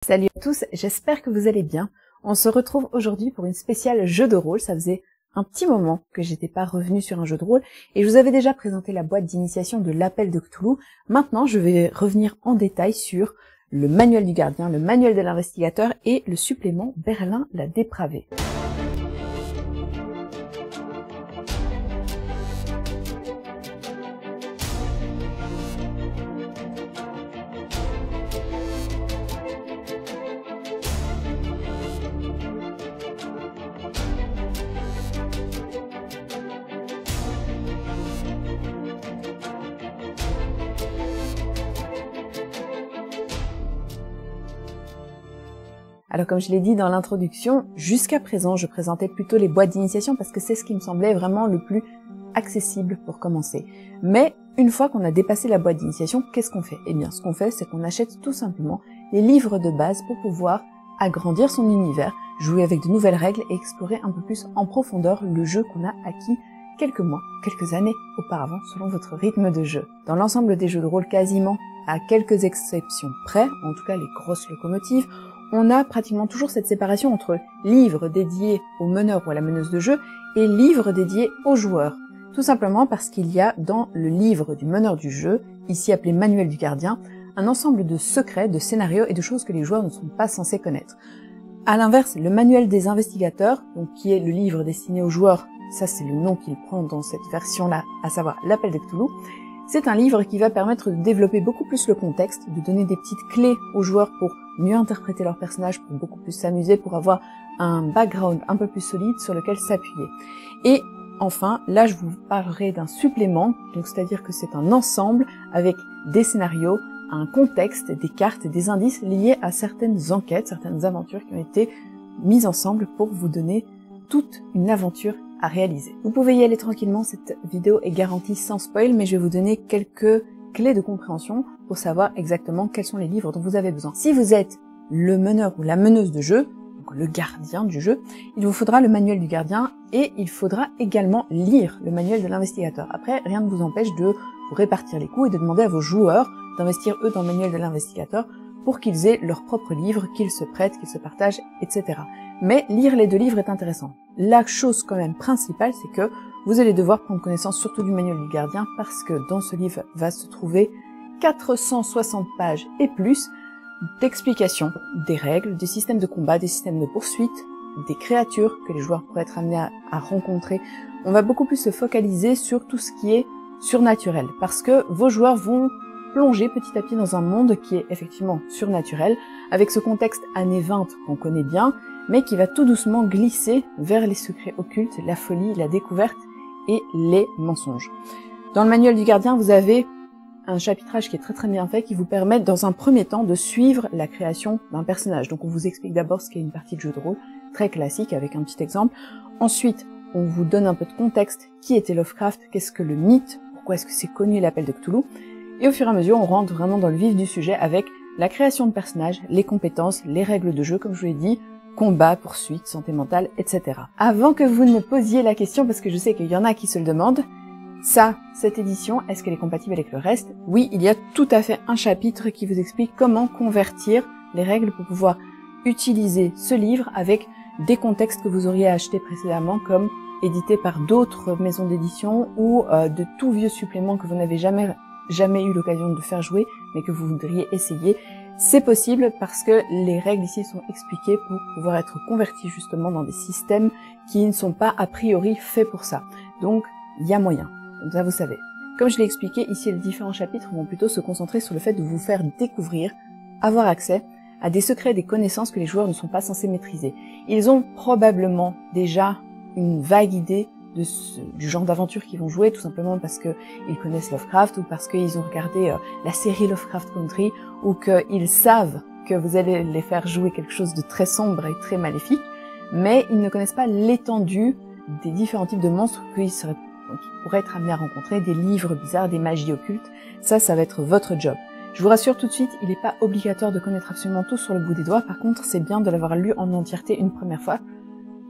Salut à tous, j'espère que vous allez bien. On se retrouve aujourd'hui pour une spéciale jeu de rôle. Ça faisait un petit moment que j'étais pas revenue sur un jeu de rôle et je vous avais déjà présenté la boîte d'initiation de l'appel de Cthulhu. Maintenant, je vais revenir en détail sur le manuel du gardien, le manuel de l'investigateur et le supplément Berlin la dépravée. Alors comme je l'ai dit dans l'introduction, jusqu'à présent je présentais plutôt les boîtes d'initiation parce que c'est ce qui me semblait vraiment le plus accessible pour commencer. Mais une fois qu'on a dépassé la boîte d'initiation, qu'est-ce qu'on fait? Eh bien ce qu'on fait, c'est qu'on achète tout simplement les livres de base pour pouvoir agrandir son univers, jouer avec de nouvelles règles et explorer un peu plus en profondeur le jeu qu'on a acquis quelques mois, quelques années auparavant selon votre rythme de jeu. Dans l'ensemble des jeux de rôle quasiment, à quelques exceptions près, en tout cas les grosses locomotives, on a pratiquement toujours cette séparation entre livres dédiés au meneur ou à la meneuse de jeu et livres dédiés aux joueurs. Tout simplement parce qu'il y a dans le livre du meneur du jeu, ici appelé manuel du gardien, un ensemble de secrets, de scénarios et de choses que les joueurs ne sont pas censés connaître. À l'inverse, le manuel des investigateurs, donc qui est le livre destiné aux joueurs, ça c'est le nom qu'il prend dans cette version-là, à savoir l'appel de Cthulhu, c'est un livre qui va permettre de développer beaucoup plus le contexte, de donner des petites clés aux joueurs pour mieux interpréter leurs personnages, pour beaucoup plus s'amuser, pour avoir un background un peu plus solide sur lequel s'appuyer. Et enfin, là je vous parlerai d'un supplément, donc c'est-à-dire que c'est un ensemble avec des scénarios, un contexte, des cartes, des indices liés à certaines enquêtes, certaines aventures qui ont été mises ensemble pour vous donner toute une aventure à réaliser. Vous pouvez y aller tranquillement, cette vidéo est garantie sans spoil, mais je vais vous donner quelques clés de compréhension pour savoir exactement quels sont les livres dont vous avez besoin. Si vous êtes le meneur ou la meneuse de jeu, donc le gardien du jeu, il vous faudra le manuel du gardien et il faudra également lire le manuel de l'investigateur. Après, rien ne vous empêche de vous répartir les coups et de demander à vos joueurs d'investir eux dans le manuel de l'investigateur pour qu'ils aient leur propre livre, qu'ils se prêtent, qu'ils se partagent, etc. Mais lire les deux livres est intéressant. La chose quand même principale, c'est que vous allez devoir prendre connaissance surtout du manuel du gardien parce que dans ce livre va se trouver 460 pages et plus d'explications des règles, des systèmes de combat, des systèmes de poursuite, des créatures que les joueurs pourraient être amenés à rencontrer. On va beaucoup plus se focaliser sur tout ce qui est surnaturel parce que vos joueurs vont plonger petit à petit dans un monde qui est effectivement surnaturel, avec ce contexte années 20 qu'on connaît bien, mais qui va tout doucement glisser vers les secrets occultes, la folie, la découverte et les mensonges. Dans le manuel du gardien, vous avez un chapitrage qui est très bien fait, qui vous permet dans un premier temps de suivre la création d'un personnage. Donc on vous explique d'abord ce qu'est une partie de jeu de rôle, très classique avec un petit exemple. Ensuite, on vous donne un peu de contexte, qui était Lovecraft, qu'est-ce que le mythe, pourquoi est-ce que c'est connu l'appel de Cthulhu. Et au fur et à mesure, on rentre vraiment dans le vif du sujet avec la création de personnages, les compétences, les règles de jeu, comme je vous l'ai dit, combat, poursuite, santé mentale, etc. Avant que vous ne posiez la question, parce que je sais qu'il y en a qui se le demandent, cette édition, est-ce qu'elle est compatible avec le reste? Oui, il y a tout à fait un chapitre qui vous explique comment convertir les règles pour pouvoir utiliser ce livre avec des contextes que vous auriez achetés précédemment, comme édités par d'autres maisons d'édition ou de tout vieux suppléments que vous n'avez jamais eu l'occasion de faire jouer, mais que vous voudriez essayer. C'est possible parce que les règles ici sont expliquées pour pouvoir être converties justement dans des systèmes qui ne sont pas a priori faits pour ça. Donc, il y a moyen. Donc ça, vous savez. Comme je l'ai expliqué, ici, les différents chapitres vont plutôt se concentrer sur le fait de vous faire découvrir, avoir accès à des secrets, des connaissances que les joueurs ne sont pas censés maîtriser. Ils ont probablement déjà une vague idée du genre d'aventure qu'ils vont jouer, tout simplement parce que ils connaissent Lovecraft ou parce qu'ils ont regardé la série Lovecraft Country ou qu'ils savent que vous allez les faire jouer quelque chose de très sombre et très maléfique, mais ils ne connaissent pas l'étendue des différents types de monstres qu'ils pourraient être amenés à rencontrer, des livres bizarres, des magies occultes. Ça va être votre job. Je vous rassure tout de suite, il n'est pas obligatoire de connaître absolument tout sur le bout des doigts. Par contre, c'est bien de l'avoir lu en entièreté une première fois,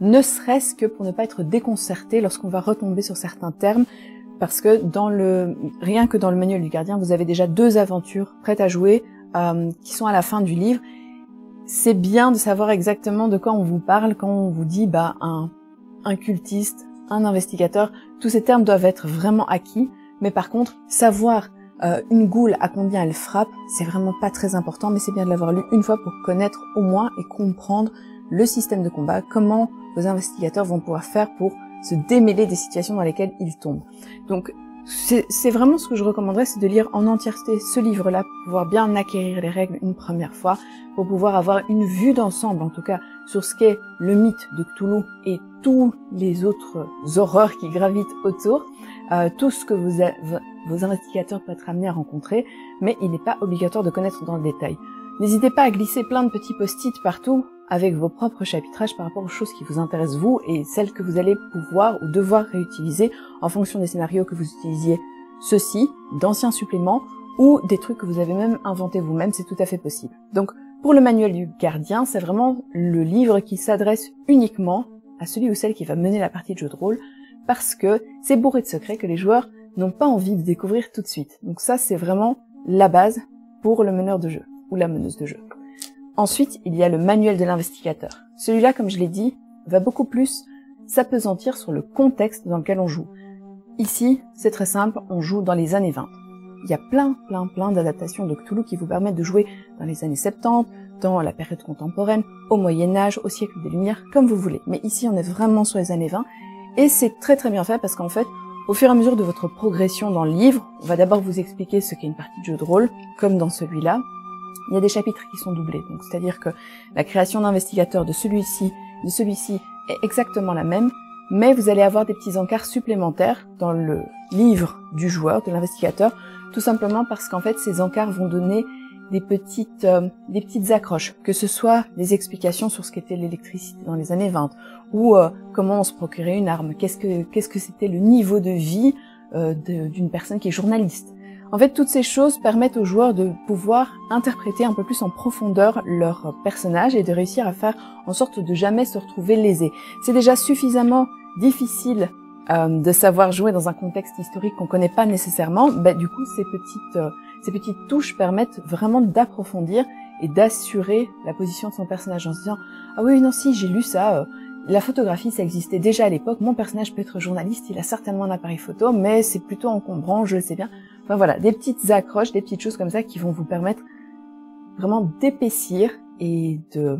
ne serait-ce que pour ne pas être déconcerté lorsqu'on va retomber sur certains termes, parce que rien que dans le manuel du gardien, vous avez déjà 2 aventures prêtes à jouer, qui sont à la fin du livre. c'est bien de savoir exactement de quoi on vous parle quand on vous dit un cultiste, un investigateur. Tous ces termes doivent être vraiment acquis, mais par contre, savoir une goule à combien elle frappe, c'est vraiment pas très important, mais c'est bien de l'avoir lu une fois pour connaître au moins et comprendre le système de combat, comment vos investigateurs vont pouvoir faire pour se démêler des situations dans lesquelles ils tombent. Donc c'est vraiment ce que je recommanderais, c'est de lire en entièreté ce livre-là pour pouvoir bien acquérir les règles une première fois, pour pouvoir avoir une vue d'ensemble, en tout cas, sur ce qu'est le mythe de Cthulhu et tous les autres horreurs qui gravitent autour, tout ce que vos investigateurs peuvent être amenés à rencontrer, mais il n'est pas obligatoire de connaître dans le détail. N'hésitez pas à glisser plein de petits post-it partout avec vos propres chapitrages par rapport aux choses qui vous intéressent vous et celles que vous allez pouvoir ou devoir réutiliser en fonction des scénarios que vous utilisiez ceux-ci, d'anciens suppléments ou des trucs que vous avez même inventés vous-même, c'est tout à fait possible. Donc pour le manuel du gardien, c'est vraiment le livre qui s'adresse uniquement à celui ou celle qui va mener la partie de jeu de rôle parce que c'est bourré de secrets que les joueurs n'ont pas envie de découvrir tout de suite. Donc ça, c'est vraiment la base pour le meneur de jeu ou la meneuse de jeu. Ensuite, il y a le manuel de l'investigateur. Celui-là, comme je l'ai dit, va beaucoup plus s'appesantir sur le contexte dans lequel on joue. Ici, c'est très simple, on joue dans les années 20. Il y a plein d'adaptations de Cthulhu qui vous permettent de jouer dans les années 70, dans la période contemporaine, au Moyen-Âge, au siècle des Lumières, comme vous voulez. Mais ici, on est vraiment sur les années 20, et c'est très bien fait parce qu'en fait, au fur et à mesure de votre progression dans le livre, on va d'abord vous expliquer ce qu'est une partie de jeu de rôle, comme dans celui-là. Il y a des chapitres qui sont doublés, donc c'est-à-dire que la création d'investigateur de celui-ci est exactement la même, mais vous allez avoir des petits encarts supplémentaires dans le livre du joueur, de l'investigateur, tout simplement parce qu'en fait ces encarts vont donner des petites accroches, que ce soit des explications sur ce qu'était l'électricité dans les années 20, ou comment on se procurait une arme, qu'est-ce que c'était le niveau de vie d'une personne qui est journaliste. En fait, toutes ces choses permettent aux joueurs de pouvoir interpréter un peu plus en profondeur leur personnage et de réussir à faire en sorte de jamais se retrouver lésé. C'est déjà suffisamment difficile de savoir jouer dans un contexte historique qu'on connaît pas nécessairement. Du coup, ces petites touches permettent vraiment d'approfondir et d'assurer la position de son personnage en se disant « Ah oui, non, si, j'ai lu ça, la photographie, ça existait déjà à l'époque, mon personnage peut être journaliste, il a certainement un appareil photo, mais c'est plutôt encombrant, je le sais bien. » Enfin voilà, des petites accroches, des petites choses comme ça qui vont vous permettre vraiment d'épaissir et de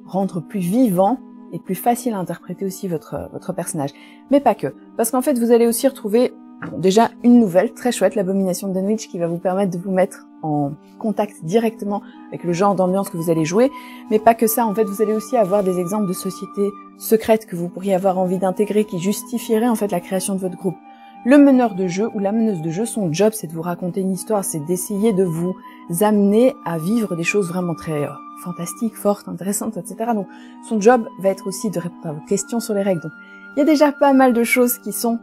rendre plus vivant et plus facile à interpréter aussi votre personnage. Mais pas que, parce qu'en fait vous allez aussi retrouver déjà une nouvelle très chouette, l'Abomination de Dunwich, qui va vous permettre de vous mettre en contact directement avec le genre d'ambiance que vous allez jouer, mais pas que ça, en fait vous allez aussi avoir des exemples de sociétés secrètes que vous pourriez avoir envie d'intégrer qui justifieraient en fait la création de votre groupe. Le meneur de jeu ou la meneuse de jeu, son job, c'est de vous raconter une histoire, c'est d'essayer de vous amener à vivre des choses vraiment très fantastiques, fortes, intéressantes, etc. Donc, son job va être aussi de répondre à vos questions sur les règles. Donc, il y a déjà pas mal de choses qui sont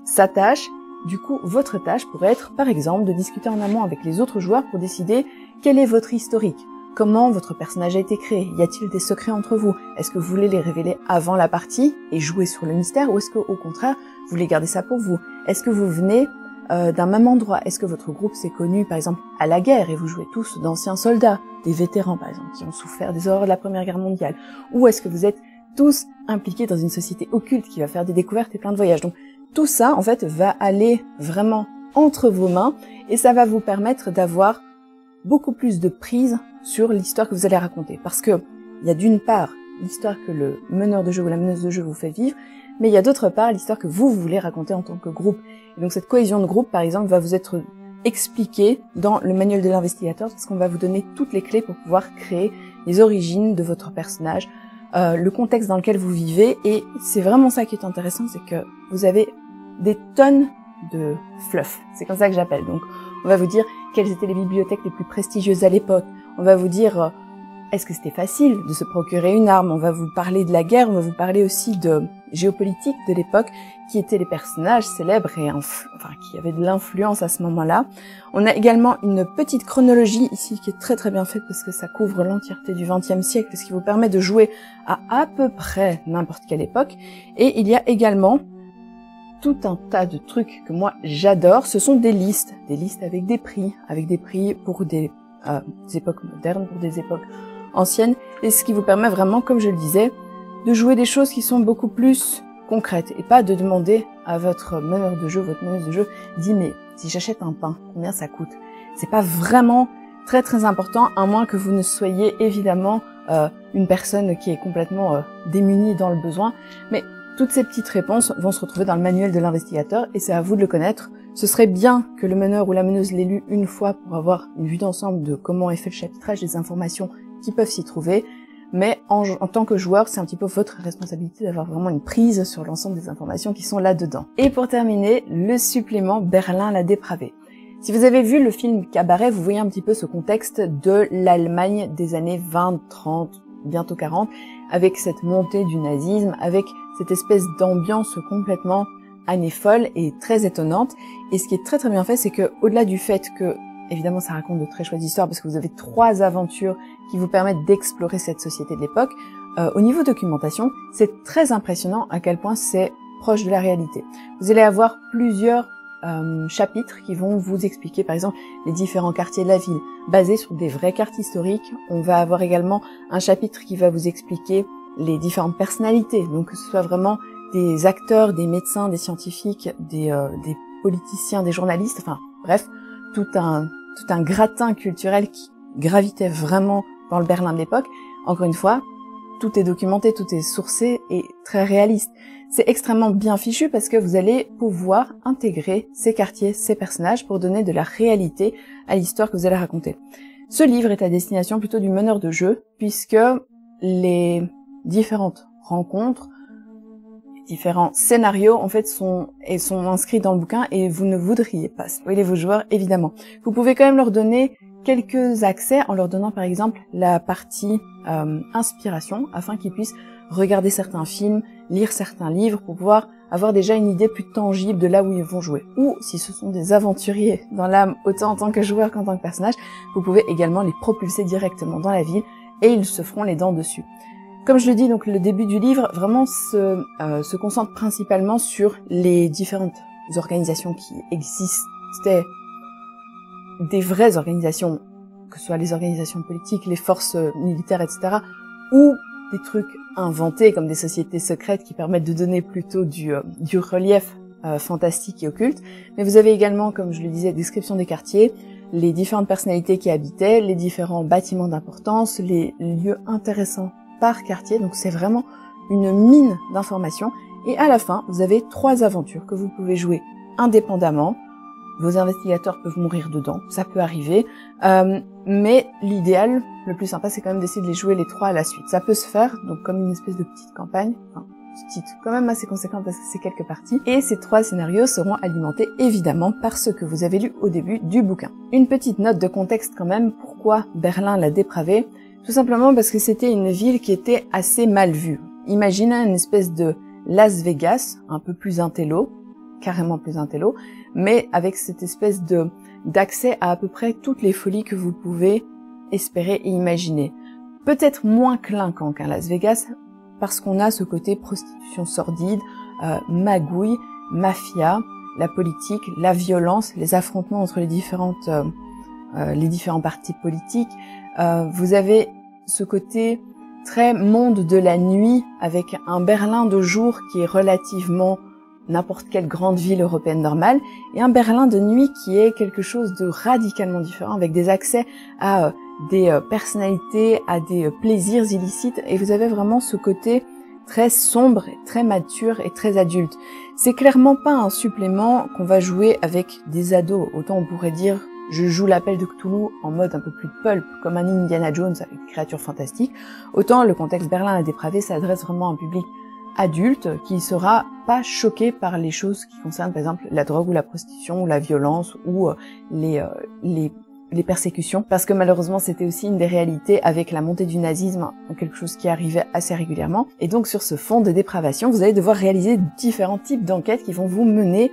sa tâche. Du coup, votre tâche pourrait être, par exemple, de discuter en amont avec les autres joueurs pour décider quel est votre historique. Comment votre personnage a été créé? Y a-t-il des secrets entre vous? Est-ce que vous voulez les révéler avant la partie et jouer sur le mystère, ou est-ce que, au contraire, vous voulez garder ça pour vous? Est-ce que vous venez d'un même endroit? Est-ce que votre groupe s'est connu, par exemple, à la guerre et vous jouez tous d'anciens soldats, des vétérans, par exemple, qui ont souffert des horreurs de la Première Guerre mondiale? Ou est-ce que vous êtes tous impliqués dans une société occulte qui va faire des découvertes et plein de voyages? Donc, tout ça, en fait, va aller vraiment entre vos mains et ça va vous permettre d'avoir beaucoup plus de prise sur l'histoire que vous allez raconter. Parce que il y a d'une part l'histoire que le meneur de jeu ou la meneuse de jeu vous fait vivre, mais il y a d'autre part l'histoire que vous voulez raconter en tant que groupe. Et donc cette cohésion de groupe, par exemple, va vous être expliquée dans le manuel de l'investigateur, parce qu'on va vous donner toutes les clés pour pouvoir créer les origines de votre personnage, le contexte dans lequel vous vivez, et c'est vraiment ça qui est intéressant, c'est que vous avez des tonnes de fluff, c'est comme ça que j'appelle. Donc on va vous dire quelles étaient les bibliothèques les plus prestigieuses à l'époque, on va vous dire est-ce que c'était facile de se procurer une arme, on va vous parler de la guerre, on va vous parler aussi de géopolitique de l'époque, qui étaient les personnages célèbres et qui avaient de l'influence à ce moment-là. On a également une petite chronologie ici qui est très bien faite parce que ça couvre l'entièreté du XXe siècle, ce qui vous permet de jouer à peu près n'importe quelle époque. Et il y a également tout un tas de trucs que moi j'adore, ce sont des listes avec des prix pour des époques modernes, pour des époques ancienne, et ce qui vous permet vraiment, comme je le disais, de jouer des choses qui sont beaucoup plus concrètes, et pas de demander à votre meneur de jeu, votre meneuse de jeu, dis mais si j'achète un pain, combien ça coûte? C'est pas vraiment très important, à moins que vous ne soyez évidemment une personne qui est complètement démunie dans le besoin, mais toutes ces petites réponses vont se retrouver dans le manuel de l'investigateur, et c'est à vous de le connaître. Ce serait bien que le meneur ou la meneuse l'ait lu une fois pour avoir une vue d'ensemble de comment est fait le chapitrage, des informations qui peuvent s'y trouver, mais en tant que joueur, c'est un petit peu votre responsabilité d'avoir vraiment une prise sur l'ensemble des informations qui sont là-dedans. Et pour terminer, le supplément Berlin la dépravée. Si vous avez vu le film Cabaret, vous voyez un petit peu ce contexte de l'Allemagne des années 20, 30, bientôt 40, avec cette montée du nazisme, avec cette espèce d'ambiance complètement année folle et très étonnante. Et ce qui est très bien fait, c'est que au-delà du fait que, évidemment, ça raconte de très chouettes histoires parce que vous avez 3 aventures qui vous permettent d'explorer cette société de l'époque, au niveau documentation, c'est très impressionnant à quel point c'est proche de la réalité. Vous allez avoir plusieurs chapitres qui vont vous expliquer, par exemple, les différents quartiers de la ville, basés sur des vraies cartes historiques. On va avoir également un chapitre qui va vous expliquer les différentes personnalités, donc que ce soit vraiment des acteurs, des médecins, des scientifiques, des politiciens, des journalistes, enfin bref, tout un gratin culturel qui gravitait vraiment dans le Berlin de l'époque. Encore une fois, tout est documenté, tout est sourcé et très réaliste. C'est extrêmement bien fichu parce que vous allez pouvoir intégrer ces quartiers, ces personnages pour donner de la réalité à l'histoire que vous allez raconter. Ce livre est à destination plutôt du meneur de jeu puisque les différentes rencontres, les différents scénarios en fait sont inscrits dans le bouquin et vous ne voudriez pas spoiler vos joueurs évidemment. Vous pouvez quand même leur donner quelques accès en leur donnant par exemple la partie inspiration afin qu'ils puissent regarder certains films, lire certains livres pour pouvoir avoir déjà une idée plus tangible de là où ils vont jouer. Ou si ce sont des aventuriers dans l'âme, autant en tant que joueur qu'en tant que personnage, vous pouvez également les propulser directement dans la ville et ils se feront les dents dessus. Comme je le dis, donc le début du livre vraiment se concentre principalement sur les différentes organisations qui existaient, des vraies organisations, que ce soit les organisations politiques, les forces militaires, etc., ou des trucs inventés comme des sociétés secrètes qui permettent de donner plutôt du relief fantastique et occulte. Mais vous avez également, comme je le disais, description des quartiers, les différentes personnalités qui habitaient, les différents bâtiments d'importance, les lieux intéressants par quartier. Donc c'est vraiment une mine d'informations. Et à la fin, vous avez 3 aventures que vous pouvez jouer indépendamment. Vos investigateurs peuvent mourir dedans, ça peut arriver, mais l'idéal, le plus sympa, c'est quand même d'essayer de les jouer les 3 à la suite. Ça peut se faire, donc comme une espèce de petite campagne, enfin petite, quand même assez conséquente parce que c'est quelques parties, et ces 3 scénarios seront alimentés évidemment par ce que vous avez lu au début du bouquin. Une petite note de contexte quand même, pourquoi Berlin la dépravée? Tout simplement parce que c'était une ville qui était assez mal vue. Imaginez une espèce de Las Vegas, un peu plus intello, carrément plus intello, mais avec cette espèce d'accès à peu près toutes les folies que vous pouvez espérer et imaginer. Peut-être moins clinquant qu'un Las Vegas, parce qu'on a ce côté prostitution sordide, magouille, mafia, la politique, la violence, les affrontements entre les différents partis politiques. Vous avez ce côté très monde de la nuit, avec un Berlin de jour qui est relativement n'importe quelle grande ville européenne normale, et un Berlin de nuit qui est quelque chose de radicalement différent, avec des accès à des personnalités, à des plaisirs illicites, et vous avez vraiment ce côté très sombre, très mature et très adulte. C'est clairement pas un supplément qu'on va jouer avec des ados, autant on pourrait dire je joue l'appel de Cthulhu en mode un peu plus pulp, comme un Indiana Jones avec des créatures fantastiques, autant le contexte Berlin la dépravée s'adresse vraiment à un public adulte qui sera pas choqué par les choses qui concernent par exemple la drogue ou la prostitution ou la violence ou les persécutions, parce que malheureusement c'était aussi une des réalités avec la montée du nazisme, quelque chose qui arrivait assez régulièrement. Et donc sur ce fond de dépravation, vous allez devoir réaliser différents types d'enquêtes qui vont vous mener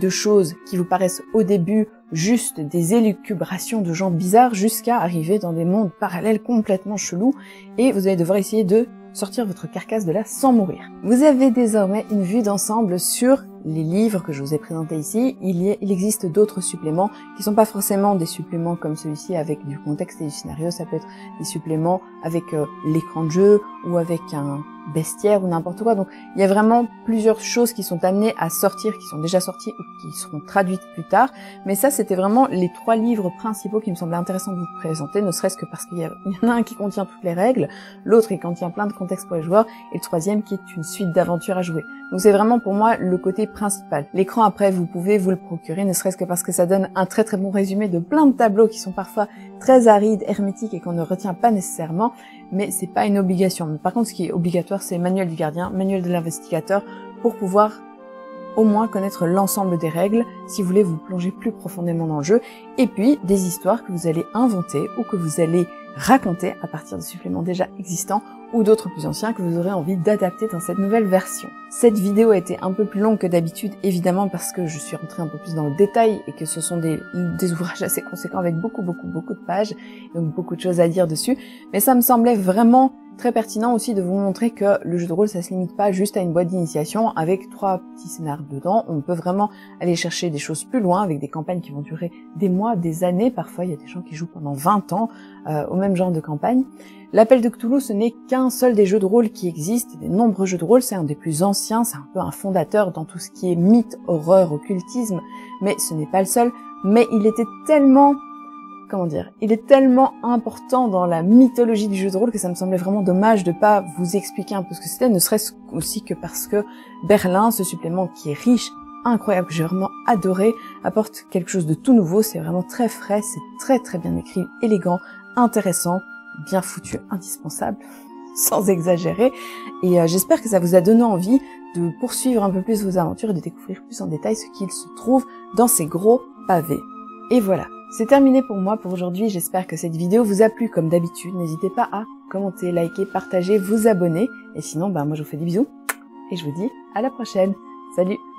de choses qui vous paraissent au début juste des élucubrations de gens bizarres jusqu'à arriver dans des mondes parallèles complètement chelous, et vous allez devoir essayer de sortir votre carcasse de là sans mourir. Vous avez désormais une vue d'ensemble sur les livres que je vous ai présentés ici, il existe d'autres suppléments qui sont pas forcément des suppléments comme celui-ci avec du contexte et du scénario. Ça peut être des suppléments avec l'écran de jeu ou avec un bestiaire ou n'importe quoi. Donc il y a vraiment plusieurs choses qui sont amenées à sortir, qui sont déjà sorties ou qui seront traduites plus tard. Mais ça, c'était vraiment les 3 livres principaux qui me semblaient intéressants de vous présenter, ne serait-ce que parce qu'il y en a un qui contient toutes les règles, l'autre qui contient plein de contexte pour les joueurs, et le troisième qui est une suite d'aventures à jouer. Donc c'est vraiment pour moi le côté principal. L'écran après, vous pouvez vous le procurer, ne serait-ce que parce que ça donne un très très bon résumé de plein de tableaux qui sont parfois très arides, hermétiques et qu'on ne retient pas nécessairement, mais c'est pas une obligation. Mais par contre, ce qui est obligatoire, c'est manuel du gardien, manuel de l'investigateur, pour pouvoir au moins connaître l'ensemble des règles si vous voulez vous plonger plus profondément dans le jeu, et puis des histoires que vous allez inventer ou que vous allez raconter à partir de suppléments déjà existants ou d'autres plus anciens que vous aurez envie d'adapter dans cette nouvelle version. Cette vidéo a été un peu plus longue que d'habitude, évidemment parce que je suis rentrée un peu plus dans le détail et que ce sont des ouvrages assez conséquents avec beaucoup de pages, donc beaucoup de choses à dire dessus, mais ça me semblait vraiment très pertinent aussi de vous montrer que le jeu de rôle, ça se limite pas juste à une boîte d'initiation avec 3 petits scénarios dedans. On peut vraiment aller chercher des choses plus loin avec des campagnes qui vont durer des mois, des années. Parfois, il y a des gens qui jouent pendant 20 ans au même genre de campagne. L'Appel de Cthulhu, ce n'est qu'un seul des jeux de rôle qui existent, des nombreux jeux de rôle. C'est un des plus anciens, c'est un peu un fondateur dans tout ce qui est mythe, horreur, occultisme, mais ce n'est pas le seul. Mais il était tellement... il est tellement important dans la mythologie du jeu de rôle que ça me semblait vraiment dommage de pas vous expliquer un peu ce que c'était, ne serait-ce aussi que parce que Berlin, ce supplément qui est riche, incroyable, que j'ai vraiment adoré, apporte quelque chose de tout nouveau. C'est vraiment très frais, c'est très très bien écrit, élégant, intéressant, bien foutu, indispensable, sans exagérer. Et j'espère que ça vous a donné envie de poursuivre un peu plus vos aventures et de découvrir plus en détail ce qu'il se trouve dans ces gros pavés. Et voilà. C'est terminé pour moi pour aujourd'hui, j'espère que cette vidéo vous a plu comme d'habitude. N'hésitez pas à commenter, liker, partager, vous abonner. Et sinon, moi je vous fais des bisous et je vous dis à la prochaine. Salut!